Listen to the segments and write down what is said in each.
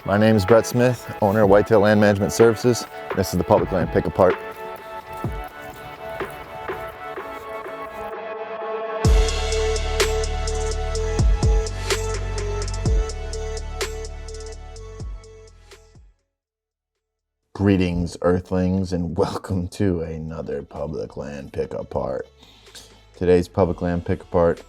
My name is Brett Smith, owner of Whitetail Land Management Services. This is the public land pick apart. Greetings, earthlings, and welcome to another public land pick apart. Today's public land pick apart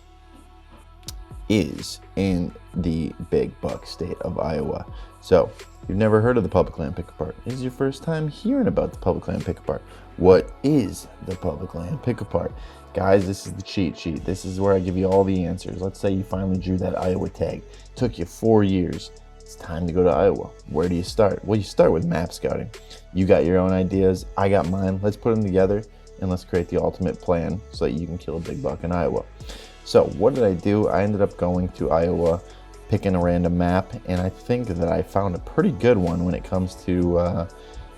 is in the big buck state of Iowa. So, if you've never heard of the public land pick apart, this is your first time hearing about the public land pick apart. What is the public land pick apart? Guys, this is the cheat sheet. This is where I give you all the answers. Let's say you finally drew that Iowa tag. It took you 4 years. It's time to go to Iowa. Where do you start? Well, you start with map scouting. You got your own ideas. I got mine. Let's put them together and let's create the ultimate plan so that you can kill a big buck in Iowa. So what did I do? I ended up going to Iowa, picking a random map, and I think that I found a pretty good one when it comes to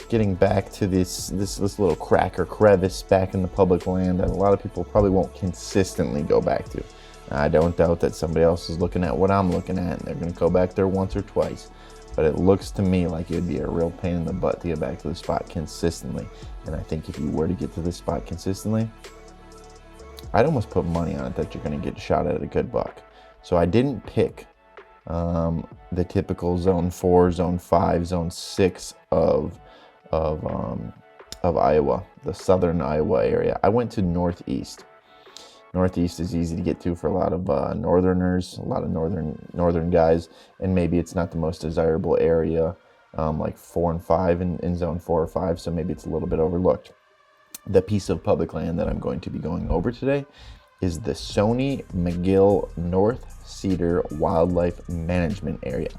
getting back to this little crack or crevice back in the public land that a lot of people probably won't consistently go back to. I don't doubt that somebody else is looking at what I'm looking at and they're going to go back there once or twice. But it looks to me like it would be a real pain in the butt to get back to the spot consistently. And I think if you were to get to this spot consistently, I'd almost put money on it that you're going to get shot at a good buck. So I didn't pick the typical zone 4, zone 5, zone 6 of Iowa, the southern Iowa area. I went to northeast. Northeast is easy to get to for a lot of northerners, a lot of northern guys, and maybe it's not the most desirable area, like 4 and 5 in zone 4 or 5, so maybe it's a little bit overlooked. The piece of public land that I'm going to be going over today is the Sony McGill North Cedar Wildlife Management Area.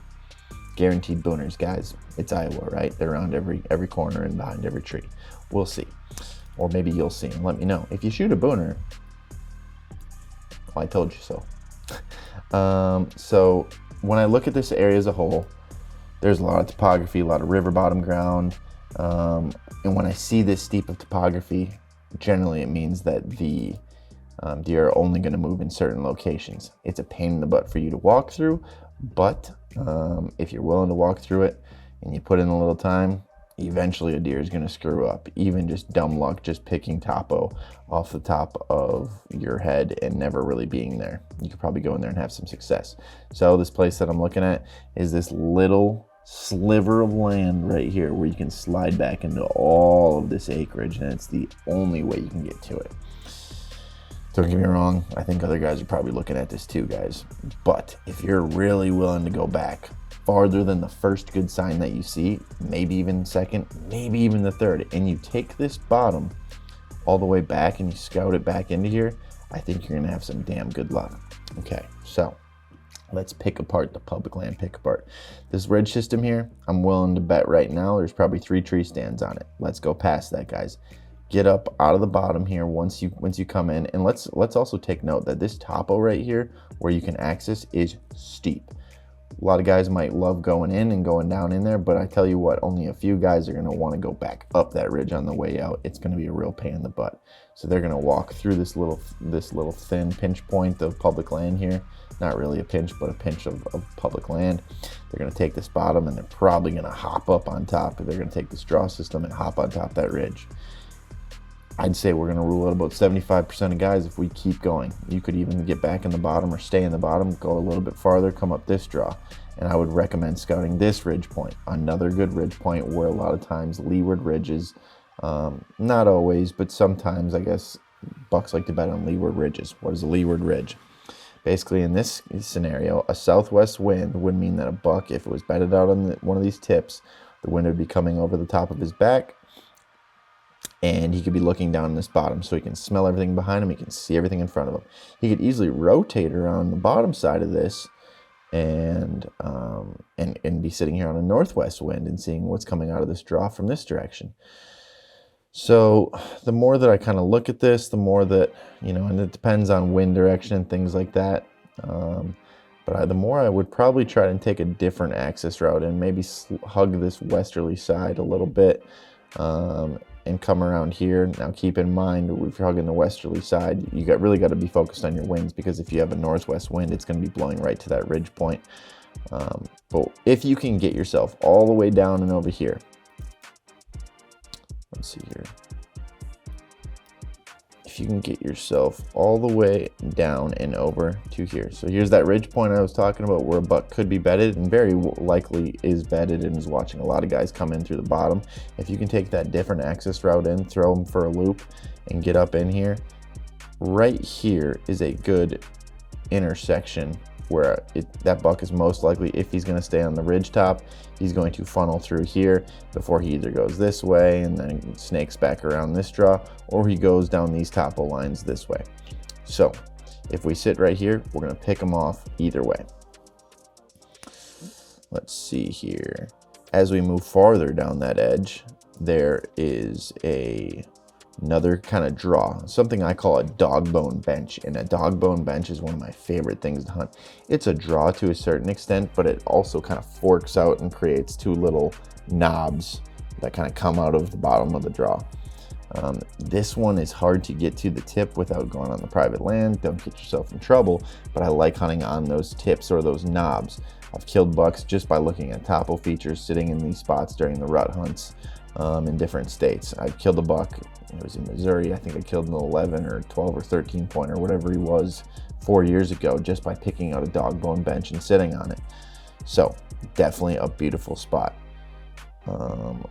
Guaranteed booners, guys. It's Iowa, right? They're around every corner and behind every tree. We'll see. Or maybe you'll see and let me know. If you shoot a booner, well, I told you so. So when I look at this area as a whole, there's a lot of topography, a lot of river bottom ground. And when I see this steep of topography, generally it means that the deer are only going to move in certain locations. It's a pain in the butt for you to walk through, but if you're willing to walk through it and you put in a little time, eventually a deer is going to screw up. Even just dumb luck, just picking topo off the top of your head and never really being there. You could probably go in there and have some success. So this place that I'm looking at is this little sliver of land right here where you can slide back into all of this acreage, and it's the only way you can get to it. Don't get me wrong, I think other guys are probably looking at this too, guys. But if you're really willing to go back farther than the first good sign that you see, maybe even second, maybe even the third, and you take this bottom all the way back and you scout it back into here, I think you're gonna have some damn good luck. Okay, so let's pick apart the public land pick apart. This ridge system here, I'm willing to bet right now there's probably 3 tree stands on it. Let's go past that, guys. Get up out of the bottom here once you come in, and let's also take note that this topo right here where you can access is steep. A lot of guys might love going in and going down in there, but I tell you what, only a few guys are going to want to go back up that ridge on the way out. It's going to be a real pain in the butt. So they're going to walk through this little thin pinch point of public land here. Not really a pinch, but a pinch of public land. They're going to take this bottom and they're probably going to hop up on top. They're going to take this draw system and hop on top of that ridge. I'd say we're going to rule out about 75% of guys if we keep going. You could even get back in the bottom or stay in the bottom, go a little bit farther, come up this draw. And I would recommend scouting this ridge point, another good ridge point where a lot of times leeward ridges, not always, but sometimes I guess bucks like to bet on leeward ridges. What is a leeward ridge? Basically in this scenario, a southwest wind would mean that a buck, if it was bedded out on one of these tips, the wind would be coming over the top of his back, and he could be looking down in this bottom so he can smell everything behind him, he can see everything in front of him. He could easily rotate around the bottom side of this and be sitting here on a northwest wind and seeing what's coming out of this draw from this direction. So the more that I kind of look at this, the more that, and it depends on wind direction and things like that. But the more I would probably try and take a different access route and maybe hug this westerly side a little bit and come around here. Now keep in mind, if you're hugging the westerly side, you really got to be focused on your winds, because if you have a northwest wind, it's going to be blowing right to that ridge point. But if you can get yourself all the way down and over here, let's see here. If you can get yourself all the way down and over to here. So here's that ridge point I was talking about where a buck could be bedded, and very likely is bedded and is watching a lot of guys come in through the bottom. If you can take that different access route in, throw them for a loop and get up in here, right here is a good intersection where that buck is most likely, if he's going to stay on the ridge top, he's going to funnel through here before he either goes this way and then snakes back around this draw, or he goes down these topo lines this way. So if we sit right here, we're going to pick him off either way. Let's see here. As we move farther down that edge, there is another kind of draw, something I call a dog bone bench. And a dog bone bench is one of my favorite things to hunt. It's a draw to a certain extent, but it also kind of forks out and creates two little knobs that kind of come out of the bottom of the draw. This one is hard to get to the tip without going on the private land. Don't get yourself in trouble, but I like hunting on those tips or those knobs. I've killed bucks just by looking at topo features sitting in these spots during the rut hunts in different states. I killed a buck, it was in Missouri. I think I killed an 11 or 12 or 13 pointer, whatever he was, 4 years ago, just by picking out a dog bone bench and sitting on it. So definitely a beautiful spot.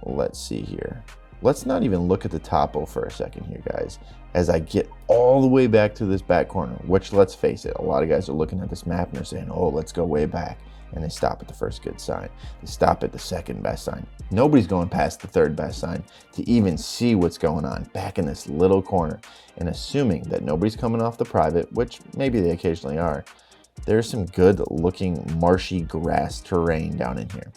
Let's see here. Let's not even look at the topo for a second here, guys, as I get all the way back to this back corner, which, let's face it, a lot of guys are looking at this map and they're saying, oh, let's go way back. And they stop at the first good sign. They stop at the second best sign. Nobody's going past the third best sign to even see what's going on back in this little corner. And assuming that nobody's coming off the private, which maybe they occasionally are, there's some good looking marshy grass terrain down in here.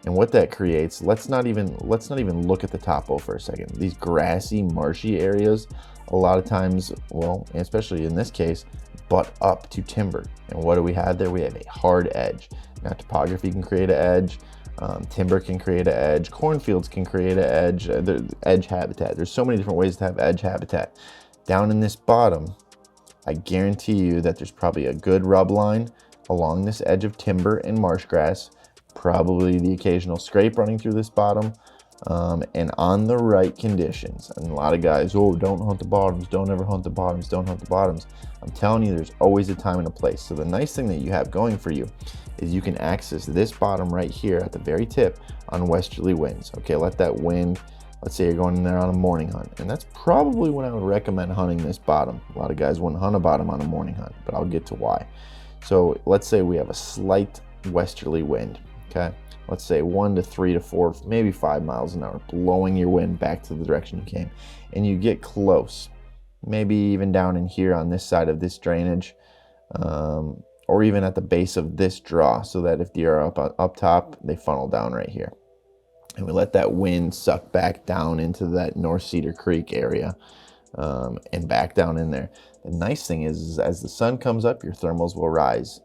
And what that creates, let's not even look at the topo for a second. These grassy, marshy areas, a lot of times, well, especially in this case, butt up to timber. And what do we have there? We have a hard edge. Now, topography can create an edge, timber can create an edge, cornfields can create an edge, edge habitat. There's so many different ways to have edge habitat. Down in this bottom, I guarantee you that there's probably a good rub line along this edge of timber and marsh grass, probably the occasional scrape running through this bottom, and on the right conditions. And a lot of guys, oh, don't hunt the bottoms, don't ever hunt the bottoms, don't hunt the bottoms. I'm telling you, there's always a time and a place. So the nice thing that you have going for you is you can access this bottom right here at the very tip on westerly winds. Okay, let that wind, let's say you're going in there on a morning hunt, and that's probably when I would recommend hunting this bottom. A lot of guys wouldn't hunt a bottom on a morning hunt, but I'll get to why. So let's say we have a slight westerly wind, okay? Let's say 1 to 3 to 4, maybe 5 miles an hour, blowing your wind back to the direction you came. And you get close, maybe even down in here on this side of this drainage, or even at the base of this draw, so that if deer are up top, they funnel down right here. And we let that wind suck back down into that North Cedar Creek area, and back down in there. The nice thing is as the sun comes up, your thermals will rise.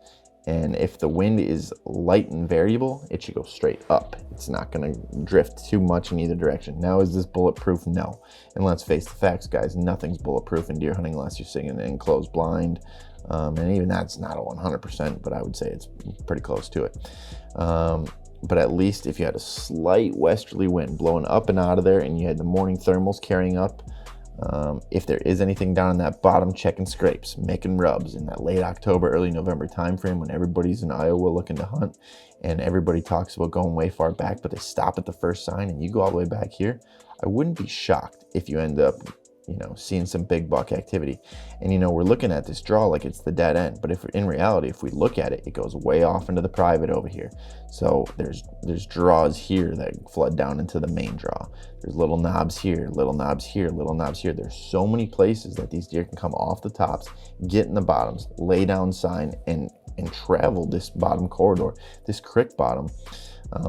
And if the wind is light and variable, it should go straight up. It's not going to drift too much in either direction. Now, is this bulletproof? No. And let's face the facts, guys, nothing's bulletproof in deer hunting unless you're sitting in an enclosed blind. And even that's not a 100%, but I would say it's pretty close to it. But at least if you had a slight westerly wind blowing up and out of there, and you had the morning thermals carrying up, if there is anything down in that bottom, checking scrapes, making rubs in that late October, early November timeframe when everybody's in Iowa looking to hunt, and everybody talks about going way far back, but they stop at the first sign and you go all the way back here, I wouldn't be shocked if you end up, seeing some big buck activity. And we're looking at this draw like it's the dead end, but if in reality, if we look at it, it goes way off into the private over here. So there's draws here that flood down into the main draw. There's little knobs here, little knobs here, little knobs here. There's so many places that these deer can come off the tops, get in the bottoms, lay down sign, and travel this bottom corridor, this creek bottom,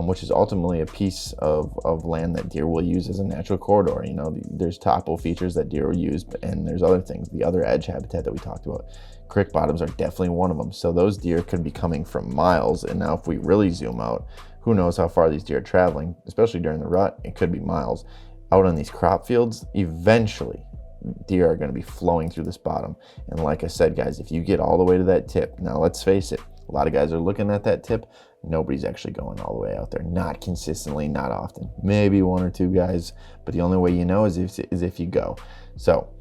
which is ultimately a piece of land that deer will use as a natural corridor. There's topo features that deer will use, and there's other things, the other edge habitat that we talked about. Creek bottoms are definitely one of them. So those deer could be coming from miles. And now if we really zoom out, who knows how far these deer are traveling, especially during the rut, it could be miles. Out on these crop fields, eventually deer are going to be flowing through this bottom. And like I said, guys, if you get all the way to that tip, now let's face it, A lot of guys are looking at that tip. Nobody's actually going all the way out there. Not consistently, not often. Maybe one or two guys, but the only way you know is if you go. So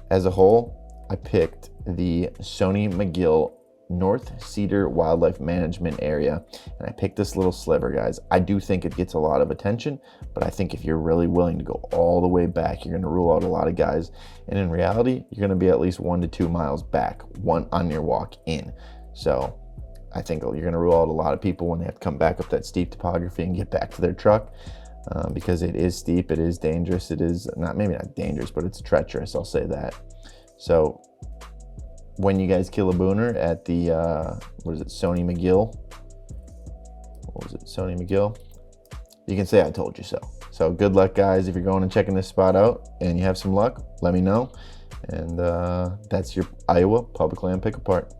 as a whole, I picked the Sony McGill North Cedar Wildlife Management Area, and I picked this little sliver, guys. I do think it gets a lot of attention, but I think if you're really willing to go all the way back, you're going to rule out a lot of guys, and in reality, you're going to be at least 1 to 2 miles back on your walk in. So I think you're going to rule out a lot of people when they have to come back up that steep topography and get back to their truck, because it is steep, it is dangerous, it is maybe not dangerous, but it's treacherous, I'll say that. So when you guys kill a booner at the, Sony McGill? Sony McGill? You can say I told you so. So good luck, guys. If you're going and checking this spot out and you have some luck, let me know. And that's your Iowa Public Land Pick Apart.